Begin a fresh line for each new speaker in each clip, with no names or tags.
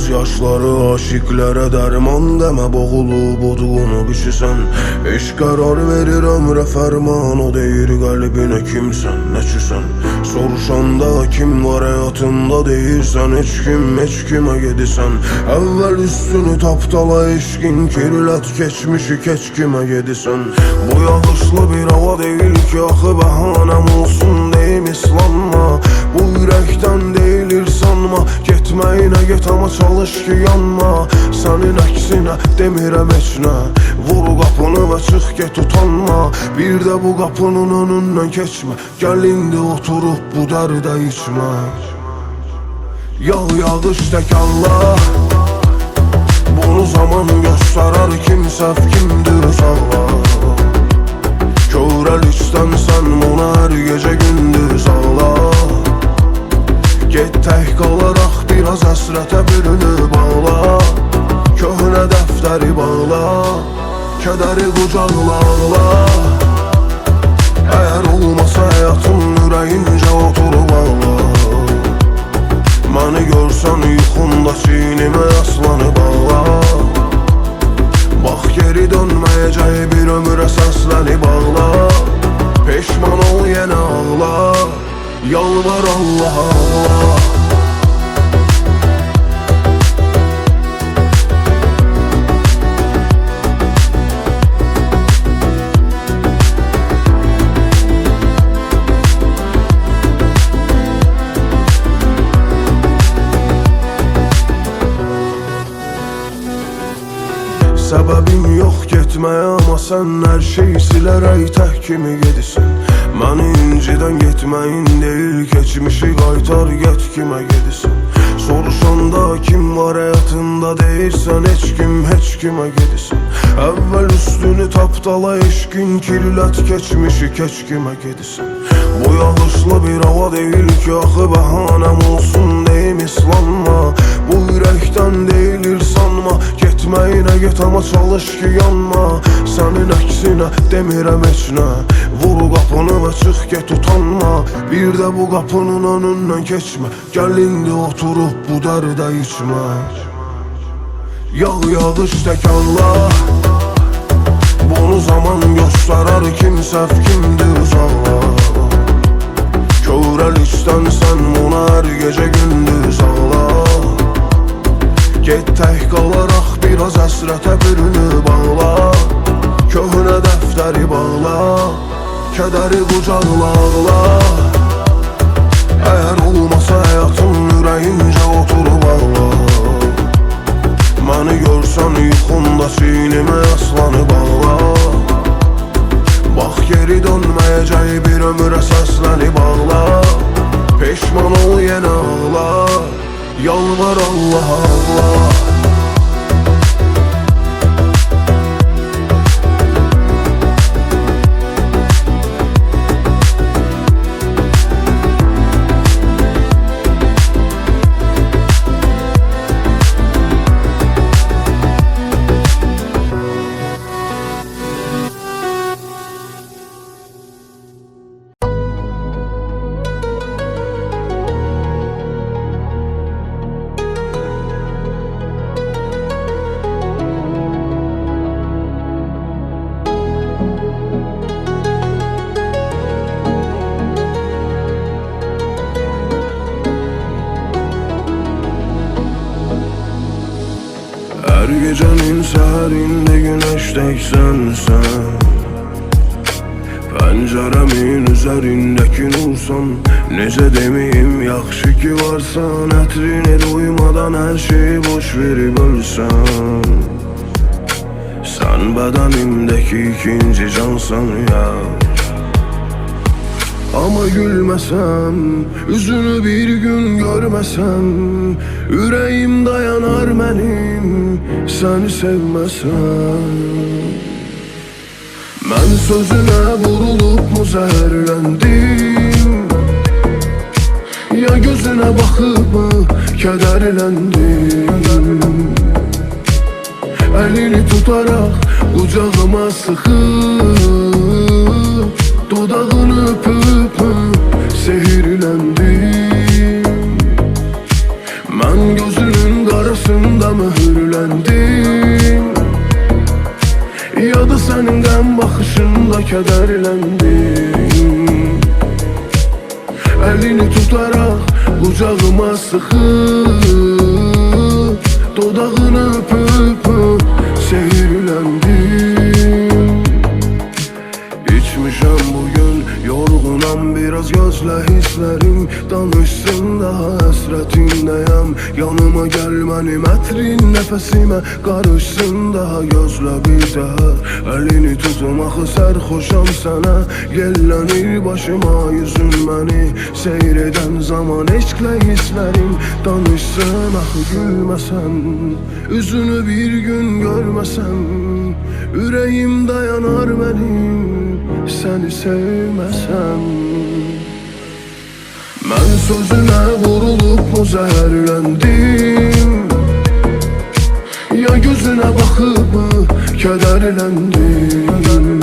yaşları aşıklara dərman demə, boğulub odğunu bişisən. Eş qərar verir ömrə fərman, o deyir qəlbinə kimsən, nəçisən. Soruşanda kim var həyatında deyirsən, heç kimə gedisən. Əvvəl üstünü tapdala eşqin, kirlət keçmişi keç kimə gedisən. Bu yağışlı bir hava deyil ki, axı bəhanəm olsun deyim islanma. Bu ürəkdən deyilir sanma, getməyinə get ama çalış ki yanma. Sənin əksinə demirəm heç nə, vur qapını və çıx get utanma. Bir də bu qapının önündən keçmə, gəl indi oturub bu dərdə içmə. Yağış tək Allah, bunu zaman göstərar, kim səhv kimdir Allah. Körəlikdən sən buna hər gecə gündüz ağla. Get tək qalaraq biraz əsrətə bürünüb ağla. Köhnə dəftəri bağla, kədəri qucaqla ağla. Əgər olmasa həyatın ürəyincə oturub ağla. Məni görsən yuxunda çiynimə yaslanıb ağla. Bax geri dönməyəcək bir ömrə səslənib ağla. Peşman ol yenə ağla, yalvar Allah Allah. Səbəbim yox getməyə, amma sən hər şeyi silərək tək kimi gedirsən. Məni incidən getməyin deyil, keçmişi qaytar get kimə gedirsən. Soruşanda kim var həyatında deyirsən, heç kimə gedirsən. Əvvəl üstünü tapdala eşqin, kirlət keçmişi keç kimə gedirsən. Bu yağışlı bir hava deyil ki, axı bəhanəm olsun deyim islanma. Bu ürəkdən deyilir sanma, getməyinə get ama çalış ki yanma. Sənin əksinə demirəm heç nə, vur qapını və çıx get utanma. Bir də bu qapının önündən keçmə, gəl indi oturub bu dərdə içmə. Yağış tək Allah, bunu zaman göstərar, kim səhv kimdir Allah. Körəlikdən sən buna hər gecə gündüz ağla. Get tək qalaraq biraz əsrətə bürünüb ağla. Köhnə dəftəri bağla, kədəri qucaqla ağla. Əgər olmasa həyatın ürəyincə oturub ağla. Məni görsən yuxunda çiynimə yaslanıb ağla. Bax geri dönməyəcək bir ömrə səslənib ağla. Peşman ol yenə ağla, yalvar Allah Allah. Hər gecənin səhərində günəşdəksən sən, pəncərəmin üzərindəki nursan. Necə deməyim, yaxşı ki varsan, ətrini duymadan hər şeyi boş verib ölsən. Sən bədənimdəki ikinci cansan ya. Ama gülməsəm, üzünü bir gün görməsəm, ürəyim dayanar mənim, səni sevməsəm. Mən sözünə vurulub mu zəhərləndim, ya gözünə baxıb mı kədərləndim. Əlini tutaraq qucağıma sıxıb, dodağını öpüp sehirlendim. Mən gözünün qarasını qucağıma sıxıb, dodağını öpüb seyirləndim. İçmişəm bugün, yorğunam biraz, gözlə hisslərim danışsın daha həsrətindəyəm. Yanıma gəl mənim ətrin nəfəsimə qarışsın daha, gözlə bir təhər əlini tutum, axı sərxoşam sənə. Yellənir başıma yüzün məni seyr edən zaman, eşqlə hisslərim danışsın, axı gülməsən, üzünü bir gün görməsəm, ürəyim dayanar mənim səni sevməsəm. Mən sözünə vurulub mu zəhərləndim, ya gözünə baxıb kədərləndim.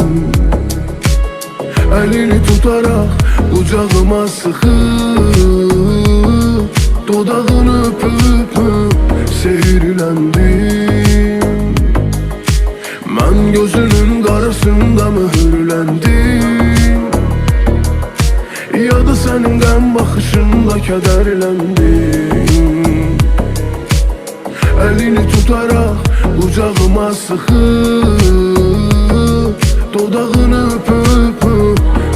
Əlini tutaraq qucağıma sıxıb, dodağını öpüb seyirləndim. Mən gözünün qarasında mühürləndim, ya da sənin qəm baxışında kədərləndim. Əlini tutaraq qucağıma sıxıb, dodağını öpüb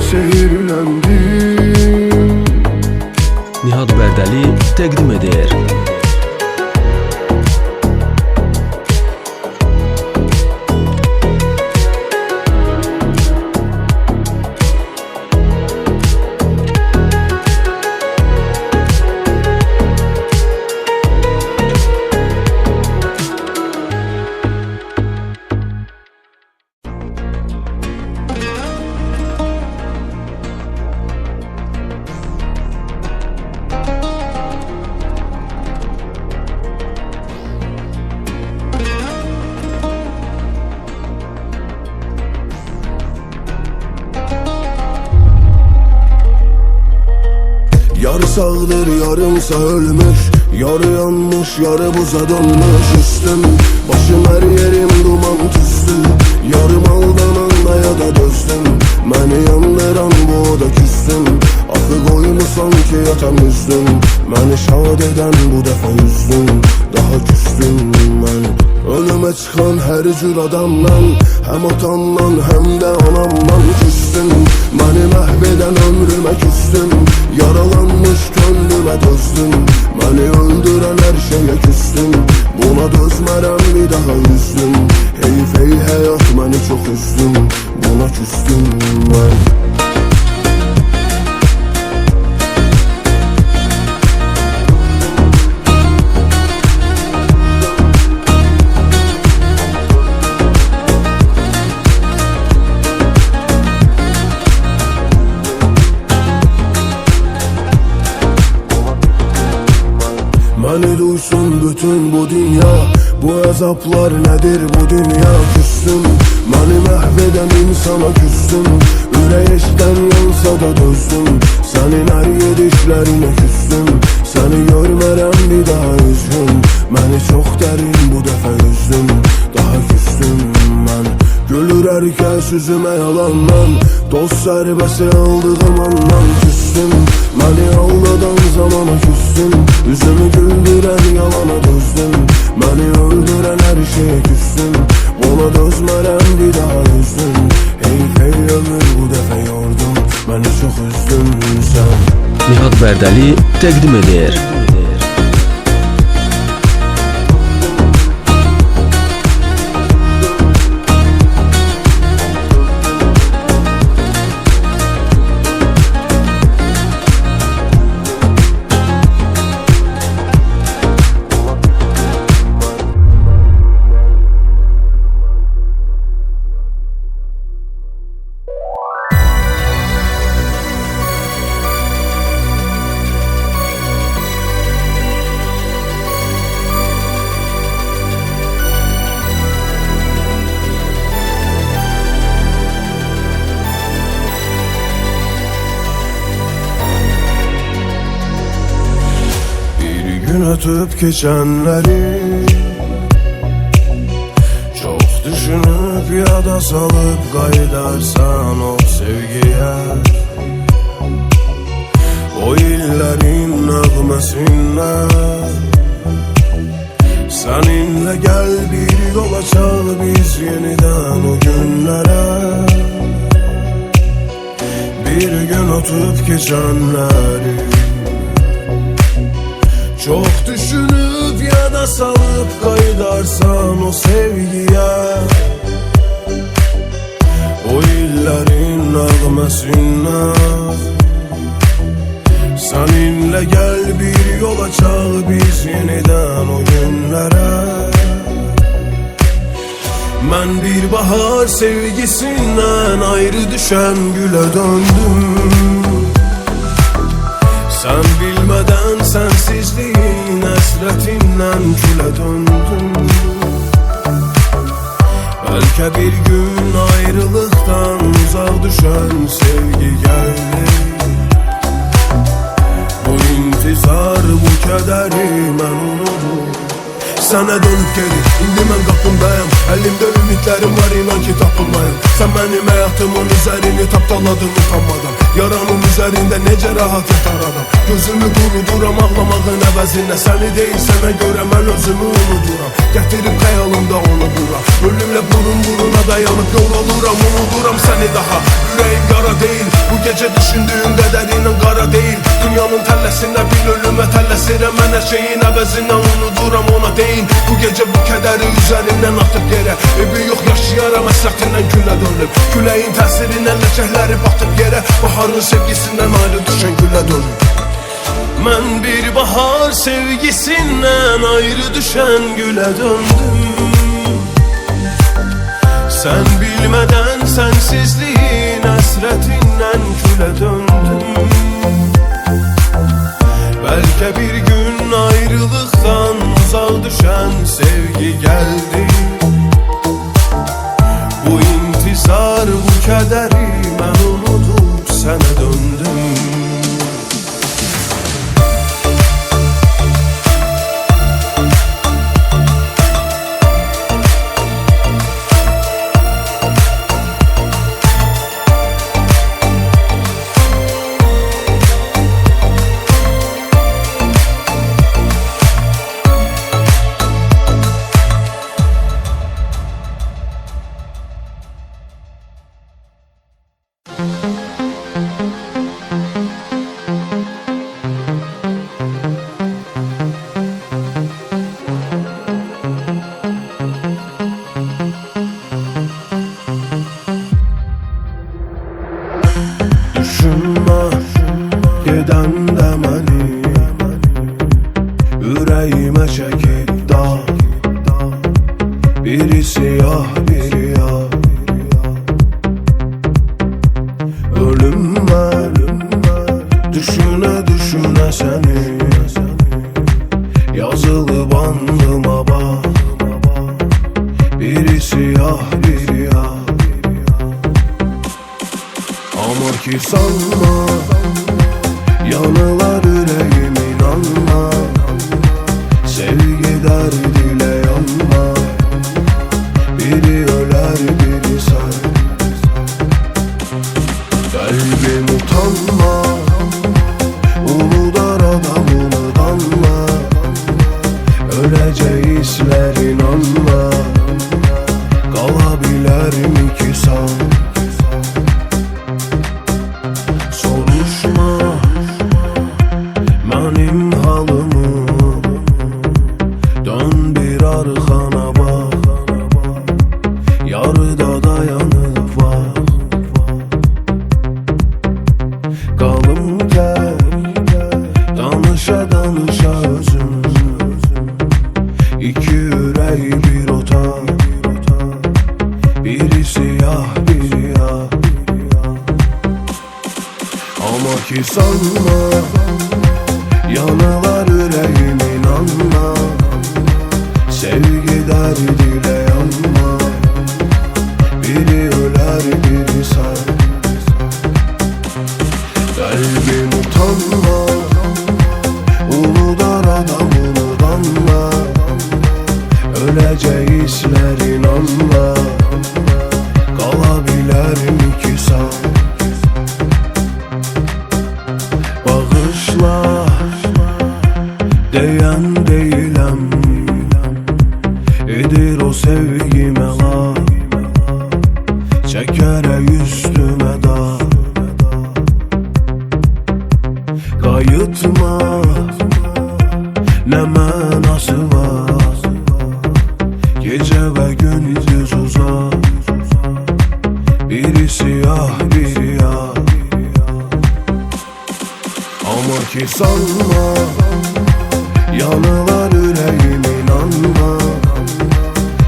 seyirləndim.
Nihat Bərdəli təqdim edir.
Yarı sağdır, yarımsa ölmüş, yarı yanmış, yarı buza dönmüş üstüm. Başım her yerim duman tüstü, yarım aldananda ya da dözdüm. Məni yandıran bu da küstüm, axı qoymusan ki yatam üzdüm. Məni şad edən bu dəfə üzdüm, daha küstüm mən. Önümə çıxan hər cür adamdan, həm atamdan, həm də anamdan küstüm. Məni məhv edən ömrümə küstüm, yaralanmış könlümə dözdüm. Məni öldürən hər şeyə küstüm, buna dözmərəm bir daha üzdüm. Heyf ey həyat məni çox üzdüm, buna küstüm mən. Məni duysun bütün bu dünya, bu əzablar nədir bu dünya? Küstüm, məni məhv edən insana küstüm. Ürək eşdən yansa da dözdüm, sənin hər gedişlərinə küstüm. Səni görmərəm bir daha üzgün, məni çox dərin bu dəfə üzdüm, daha küstüm mən. Gülür hər kəs üzümə yalandan, dost zərbəsi aldığım andan küstüm. Məni aldadan zamana küstüm, üzümü güldürən yalana dözdüm. Məni öldürən hər şeyə küstüm, ona dözmərəm bir daha üzdüm. Heyf ey ömür bu dəfə yordum, məni çox üzdün sən.
Nihat Bərdəli təqdim edir.
Gün ötüp geçenleri çok düşünüp yada salıp kaydarsan o sevgiye, o illerin nağmesi düşenler. Seninle gel bir yol açalım biz yeniden o günlere. Bir gün oturup geçenleri çok düşünüp ya da salıp kaydarsan o sevgiye, o illerin nağmesinden. Seninle gel bir yol açalım biz yeniden o günlere. Ben bir bahar sevgisinden ayrı düşen güle döndüm. Sen bilmeden sensizliğin hasretinden küle döndüm. Belki bir gün ayrılıktan uzak düşen sevgi geldi. Bu intizar, bu kederi mən unudum. Sənə dönüp geri, indi mən qapındayım. Əlimdə ümidlərim var, inan ki tapılmayım. Sən mənim həyatımın üzərini tapdaladın utanmadan. Yaranın üzərində necə rahat yatar adam. Gözümü quruduram ağlamağın əvəzinə. Səni deyil sənə görə mən özümü unuduram. Gətirib xəyalımda onu bura. Ölümlə burun buruna dayanıb yoruluram. Unuduram səni daha, ürəyim qara deyil. Bu gecə düşündüyüm qədər inan qara deyil. Dünyanın təlləsinə bil ölümə tələsirəm. Mən hər şeyin əvəzinə unuduram ona deyil. Bu gece bu kədəri üzərimdən atıb yerə. Evi yox yaşayaram əsrətindən gülə dönüb. Küləyin təsirindən ləkəkləri batıb yerə. Baharın sevgisindən ayrı düşən gülə dönüb. Mən bir bahar sevgisindən ayrı düşən gülə döndüm. Sen bilmədən sensizliğin həsrətindən külə döndüm. Belki bir gün ayrılıktan uzak düşen sevgi geldi. Bu intizar, bu kederi ben unutup sana döndüm. Düşünme geden de məni ürəyimə çəkib dağ. Biri siyah, biri yağ. Ölümmə düşünə düşünə səni yazılıb andıma bax. Biri siyah, biri yağ. Ama ki sanma, yanılar yüreğim inanma. Sevgi derdiyle yanma. Biri öler biri sar. Kalbim utanma, uludar adam unutanma. Öleceğizler inanma. Kalabilir mi ki sağ? Benim halımı dön bir arkana bak. Yarıda dayanıp var. Kalım gel danışa danışa özüm. İki yüreği bir otak. Biri siyah biri yağ. Ama ki sanma, yanılar yüreğim inanma. Sevgi derdiyle yanma. Biri öler biri sar. Kalbim utanma, uludar adam unutanma. Öleceğizler inanma. Kalabilir mi ki sağ? Bağışla Deyən deyiləm, edir o sevgimə laf, çəkərək üstümə da. Qayıtma, nə mənası var, gecə və gündüz uzaq, biri siyah, biri yağ. Amma ki sanma, yanılar ürəyim, inanma,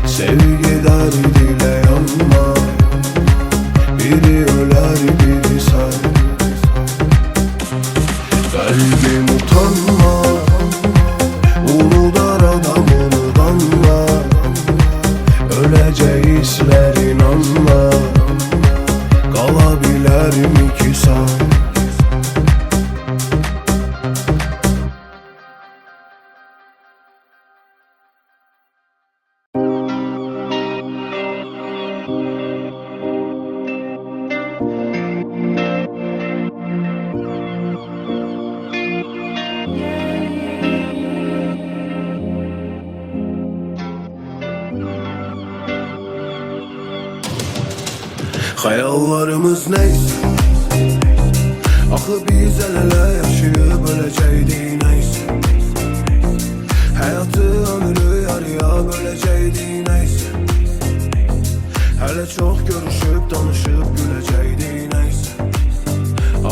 sevgi dərdilə yanma, biri ölər, biri sən. Qəlbim utanma, uludar adam unudanma, öləcək hisslər inanma, qala bilərmi ki sən? Xəyallarımız neysə, axı biz əl-ələ yaşayıb öləcəkdik neysə, həyatı ömrü yarıya böləcəkdik neysə, hələ çox görüşüb danışıb güləcəkdik neysə,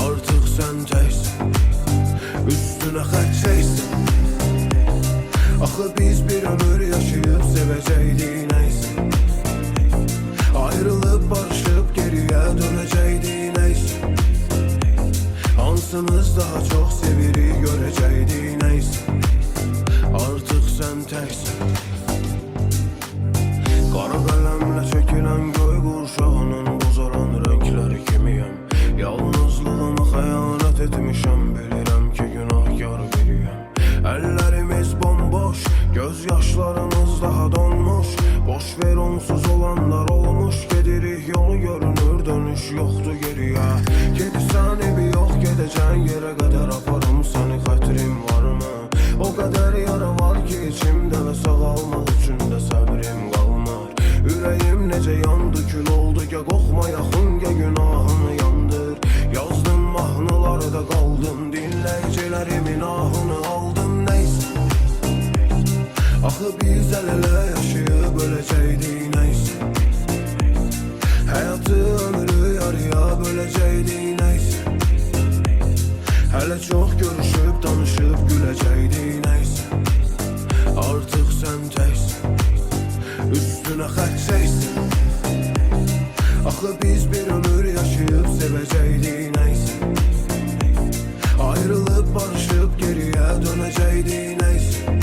artıq sən təksən, üstünə xət çəksən, axı biz bir ömür yaşayıb sevəcəkdik neysə, ayrılıb barışıb geriyə dönəcəkdik neysə, hansımız daha çox sevirik görəcəkdik neysə, artıq sən təksən. Qara qələmlə çəkilən göy qurşağının bozaran rəngləri kimiyəm, yalnızlığıma xəyanət etmişəm, bilirəm ki günahkar biriyəm. Əllərimiz bomboş, göz yaşlarımız daha donmuş, boş ver onsuz olanlar olmuş, gedirik yolu görünür dönüş yoxdur geriyə. Gedirsən evi yox, gedəcən yerə qədər aparım səni, xətrim varmı? O qədər yara var ki içimdə və sağalmaq üçün də səbrim qalmır. Ürəyim necə yandı, kül oldu, ya qoxma yaxın, ya günahını yandır. Yazdım mahnılarda qaldım, dinləyicilərimin ahını aldım neysə, axı biz əl-ələ yaşayıb öləcəkdik neysə, həyatı ömrü yarıya böləcəkdik neysə, hələ çox görüşüb danışıb güləcəkdik neysə, artıq sən təksən, üstünə xət çəksən, axı biz bir ömür yaşayıb sevəcəkdik neysə, ayrılıb barışıb geriyə dönəcəkdik neysə,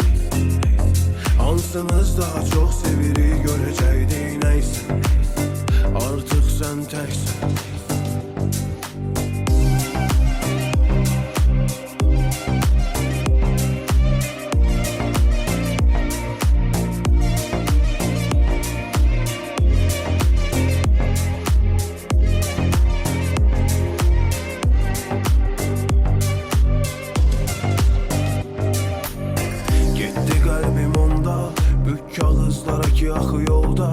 hansımız daha çox sevirik görəcəkdik neysə, artıq sən təksən. Getdi qəlbim onda, bük kağızlara ki axı yolda,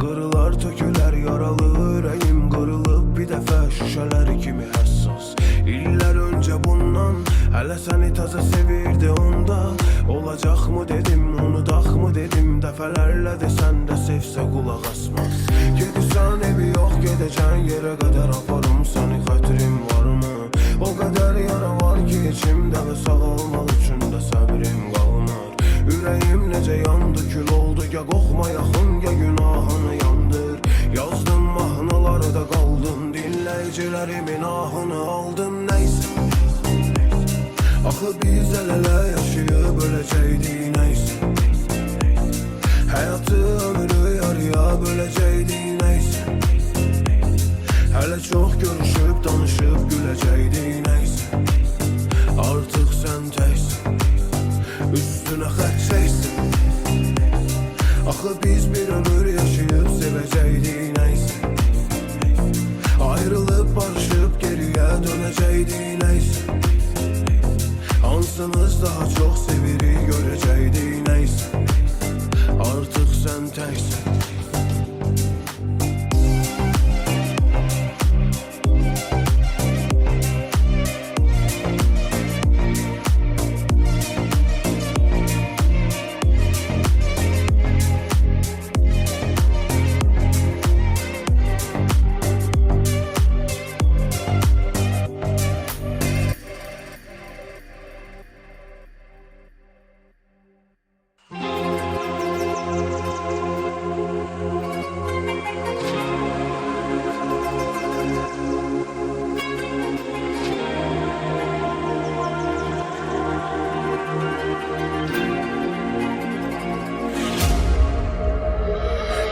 qırılar tökülər yaralı ürəyim, qırılıb bir dəfə şüşələr kimi həssas. İllər öncə bundan, hələ səni təzə sevirdi onda, olacaqmı dedim, unudaqmı dedim, dəfələrlə desən də sevsə qulaq asmaz. Gedirsən evi yox, gedəcən yerə qədər aparım səni, xətrim varmı? O qədər yara var ki içimdə və sağalmaq üçün də səbrim qalmır. Ürəyim necə yandı, kül oldu, ya qoxma yaxın, ya günahını yandır. Yazdım mahnılarda qaldım, dinləyicilərimin ahını aldım neysə, axı biz əl-ələ yaşayıb öləcəkdik neysə, həyatı ömrü yarıya böləcəkdik neysə, hələ çox görüşüb danışıb güləcəkdik neysə, artıq sən təksən, üstünə xət çəksən, axı biz bir ömür yaşayıb sevəcəkdik neysə, ayrılıb barışıb geriyə dönəcəkdik neysə, hansı Olmasaydınız daha çok seviri görəcəkdik neyse. Artık sen teksin.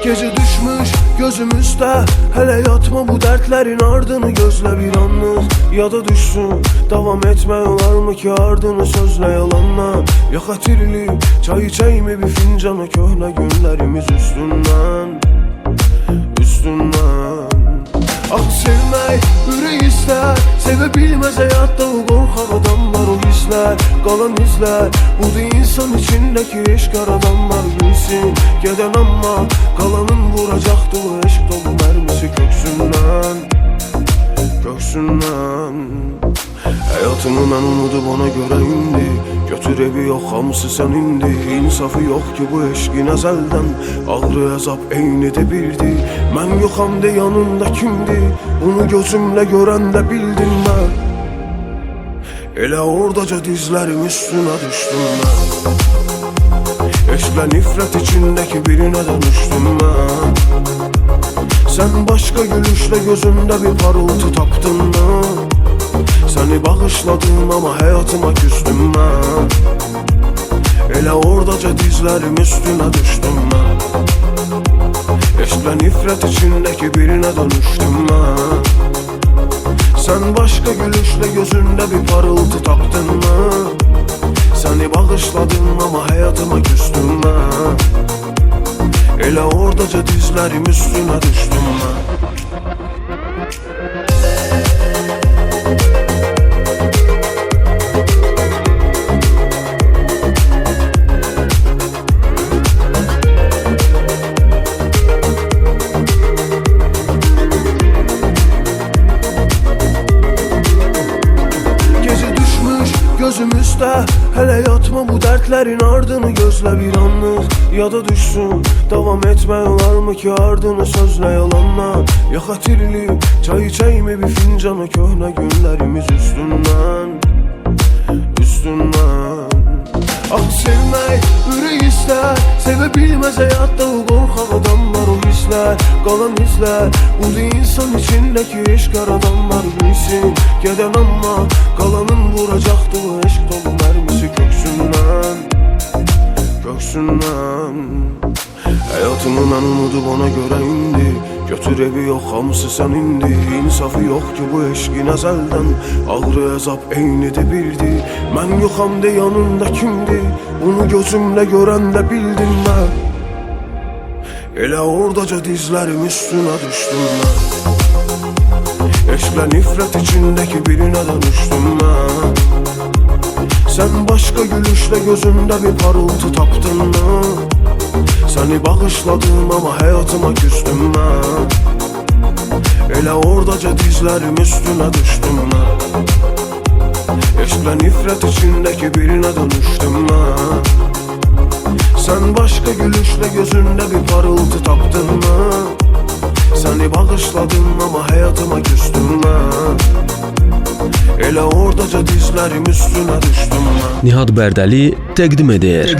Gece düşmüş gözümüzde, hele yatma bu dertlerin ardını gözle bir anlık. Ya da düşsün, devam etme olar mı ki ardını sözle yalanla. Ya xatirli çay içeymi bir fincana köhne günlerimiz üstünden. Ah sevmek ürək istər, sevə bilməz həyatda o qorxaq adamlar, o hisslər, qalan izlər. Budur insan içindəki eşq aradanlar bilsin. Gedən amma qalanın vuracaqdı o eşq dolu mərmisi köksündən. Həyatımı mən unudub ona görə indi. Götür evi yox, hamısı sənindi. İnsafı yox ki bu eşqin əzəldən. Ağrı əzab eynidir bildi. Mən yoxam de yanında kimdi? Bunu gözümlə görəndə bildim mən. Elə oradaca dizlərim üstünə düşdüm mən. Eşqlə nifrət içindəki birinə dönüşdüm mən. Sən başqa gülüşlə gözümdə bir parıltı tapdın mən. Səni bağışladım ama hayatıma küstüm mən. Elə oradaca dizlərim üstünə düşdüm mən. Eşqlə nifrət içindəki birinə dönüşdüm mən. Sən başqa gülüşlə gözündə bir parıltı tapdın mən. Səni bağışladım ama hayatıma küstüm mən. Elə oradaca dizlərim üstünə düşdüm mən. Gözümüzdə, hele yatma bu dertlerin ardını gözle bir anlık. Ya da düşsün, devam etme olar mı ki ardını sözle yalanla. Ya xatirli çay içeymi bir fincana köhne günlerimiz üstünden. Ah sevmek ürək istər, sevə bilməz həyatda o qorxaq adamlar, o hisslər, qalan izlər. Budur insan içindəki eşq aradanlar bilsin. Gedən amma qalanın vuracaqdı o eşq dolu mərmisi köksündən. Həyatımı mən unudub ona görə indi. Götür evi yox, hamısı sənindi. İnsafı yox ki bu eşqin əzəldən. Ağrı əzab eynidir bildi. Mən yoxam de yanında kimdi? Bunu gözümlə görəndə bildim mən. Elə oradaca dizlərim üstünə düşdüm mən. Eşqlə nifrət içindəki birinə dönüşdüm mən. Sən başqa gülüşlə gözümdə bir parıltı tapdın mən. Səni bağışladım ama hayatıma küstüm mən. Elə oradaca dizlərim üstünə düşdüm mən. Eşqlə nifrət içindəki birinə dönüşdüm mən. Sən başqa gülüşlə gözündə bir parıltı tapdın mən. Səni bağışladım ama hayatıma küstüm mən. Elə oradaca dizlərim üstünə düşdüm mən.
Nihat Bərdəli təqdim edir.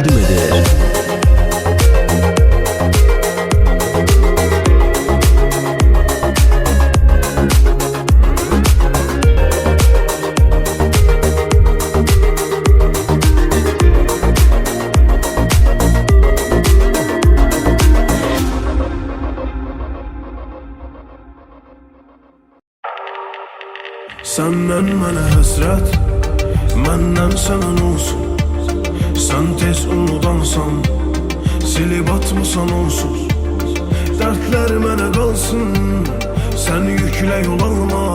Səndən mənə həsrət, məndən sənə olsun. Sən tez unudansan, silib atmasan onsuz. Dərdlər mənə qalsın, sən yüklə yol alma.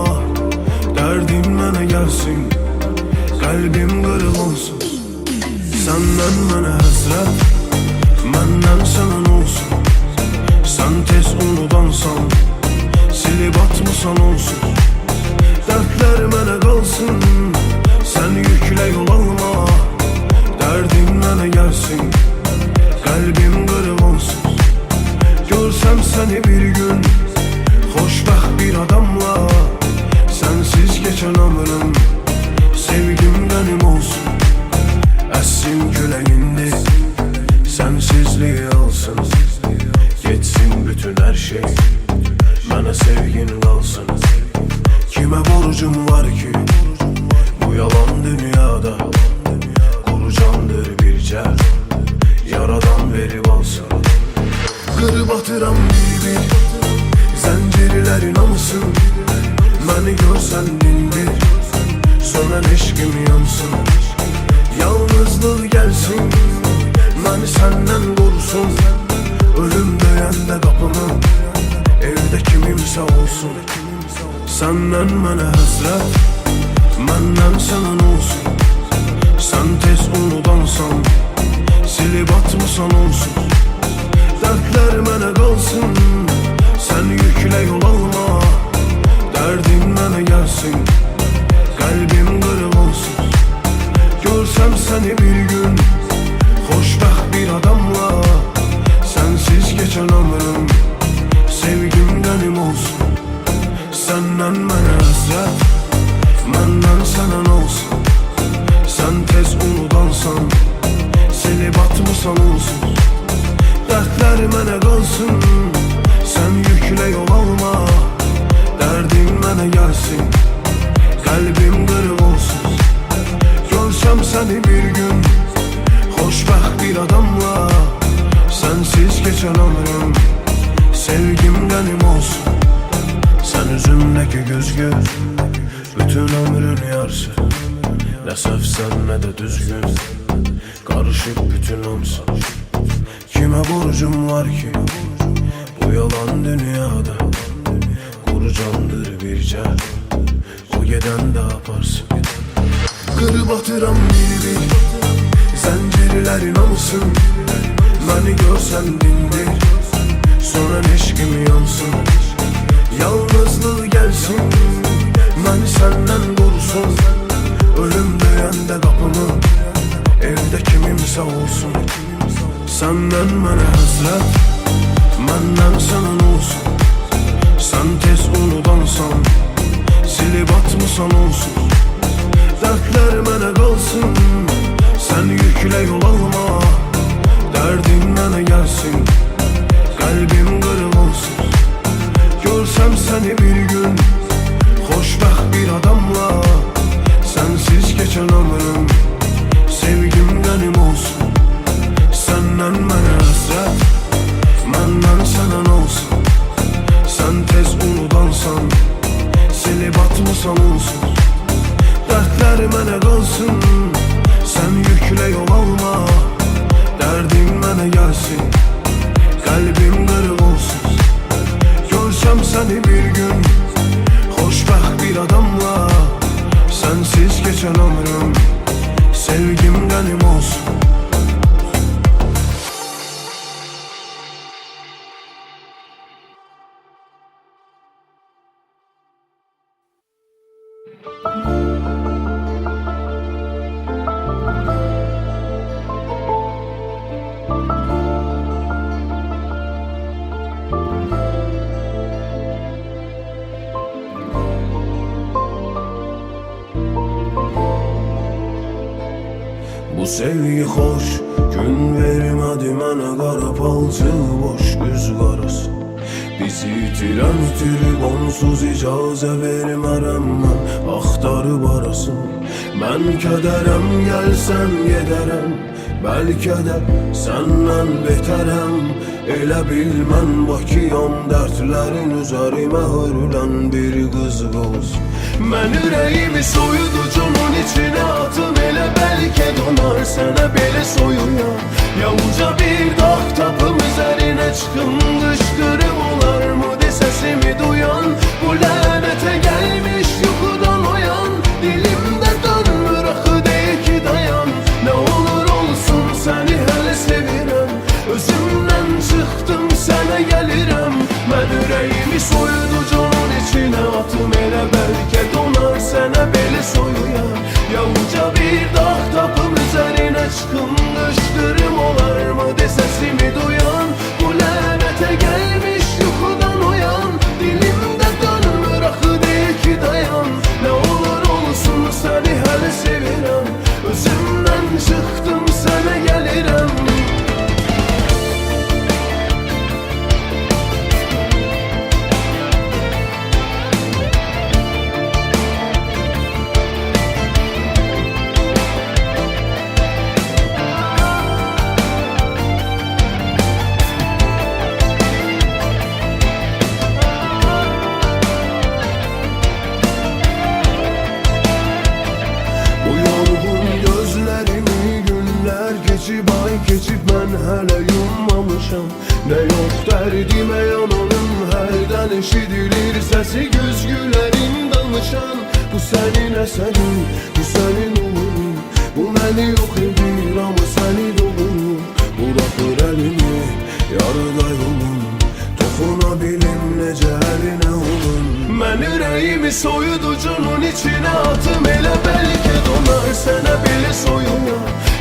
Dərdim mənə gəlsin, Kalbim kırık olsun. Senden bana hasret, benden sana olsun. Sen tez unudansan, silip atmasan olsun. Dertler mənə qalsın, sen yükle yol alma. Derdim mənə gelsin, kalbim kırık olsun. Görsem seni bir gün, hoşbəxt bir adamla. Sensiz geçen ömrüm, sevgim benim olsun. Essin küleğinde, sensizliği alsın. Geçsin bütün her şey, bana sevgin kalsın. Kime borcum var ki bu yalan dünyada? Kuru candır bir cer, yaradan verip alsın. Kırıp atıram bir zincirlerin anısın. Beni görsen dindir, sönen eşkim yansın. Yalnızlık gelsin, beni senden korusun. Ölüm döyende kapımı, evde kimimse olsun. Senden mənə həsrət, məndən sana olsun. Sen tez unudansan, silip atmasan olsun. Dertler mənə qalsın, sen yükle yol alma. Derdim mənə gelsin, kalbim kırık olsun. Görsem seni bir gün, hoşbəxt bir adamla. Sensiz geçen ömrüm, sevgim benim olsun. Senden mənə həsrət, məndən sana olsun. Sen tez unudansan, silip atmasan olsun. Dertler mənə qalsın, sen yükle yol alma. Derdim mənə gelsin, kalbim kırık olsun. Görsem seni bir gün, hoşbəxt bir adamla. Sensiz geçen ömrüm, sevgim benim olsun. Sen üzümdeki güzgü, bütün ömrün yarısı. Ne sefsen ne de düzgün, karışık bütün hamsın. Kime borcum var ki bu yalan dünyada? Kuru candır bir cer, o giden de yaparsın. Kırıp atıram bir zincirlerin anısın. Beni görsen dindir, sonra eşkim yansın. Yalnızlık gelsin, beni senden korusun. Ölüm döyende kapımı, evde kimimse olsun. Senden mənə həsrət, məndən sana olsun. Sen tez unudansan, silip atmasan olsun. Dertler mənə qalsın, sen yükle yol alma. Derdim mənə gelsin, kalbim kırık olsun. Görsem seni bir gün, hoşbəxt bir adamla. Sensiz geçen ömrüm, sevgim benim olsun. Senden mənə həsrət, məndən sana olsun. Sen tez unudansan, silip atmasan olsun. Dertler mənə qalsın, sen yükle yol alma. Derdim mənə gelsin, kalbim kırık olsun. Görsem seni bir gün, hoşbəxt bir adamla. Sensiz geçen ömrüm, sevgim benim olsun. Bu sevgi hoş, gün vermedi mənə. Qara palçıq boş güz qarası, bizi itirən itirib onsuz icazə vermərəm mən. Axtarıb arasın, mən kədərəm, gəlsən gedərəm. Bəlkə də səndən betərəm. Elə bil mən bakıyam, dərdlərin üzərimə hörülən bir qız olsun. Mən ürəyimi soyuducunun içine atım, elə bəlkə donar sənə belə soyuyam. Ya uca bir dağ tapım üzerine çıxım, qışqırım olar mı de sesimi duyan. Bu lənətə gəlmiş yuxudan oyan, dilimdə dönmür axı yaşan. Bu senin eserin, bu senin uğurun. Bu məni yox edir ama səni dolur. Buraxır əlini yarıda yolun. Toxuna bilim necə əlinə olun. Mən ürəyimi soyuducunun içine atım. Elə bəlkə donar sənə belə soyuya.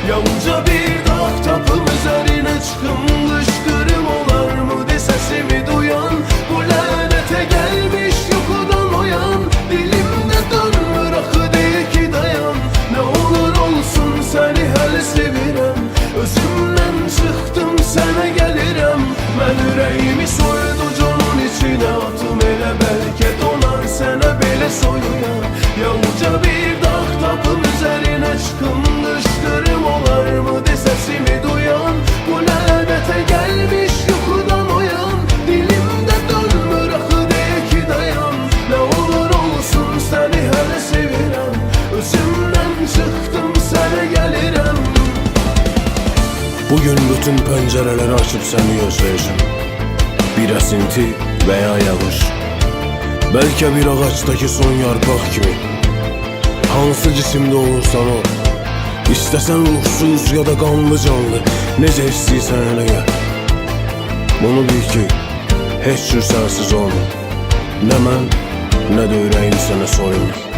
Yalnızca bir dağ tapım üzerine çıkım. Qışqırım olar mı de sesimi duyan. Bu lənətə gəlmiş yuxudan oyan. Dilimdə dönmür axı deyir ki dayan. Ne olur olsun səni hələ sevirəm. Özümdən çıxdım sənə gəlirəm. Mən ürəyimi soyuducunun içine atım. Elə bəlkə donar sənə belə soyuya. Yalnızca bir dağ tapım üzerine çıkım. Qışqırım olar mı de sesimi duyan. Bu lənətə gəlmiş yuxudan oyan. Dilimdə dönmür axı deyir ki dayan. Ne olur olsun səni hələ sevirəm. Özümdən çıxdım sənə gəlirəm. Bugün bütün pencereleri açıp seni gözleyeceğim. Bir esinti veya yağış. Belki bir ağaçtaki son yarpaq kimi. Hansı cisimde olursan ol. İstesen ruhsuz ya da kanlı canlı. Necə istəyirsən elə gəl. Bunu bil ki heç cür sənsiz olmur. Nə mən, nə də ürəyim sənə soyunur.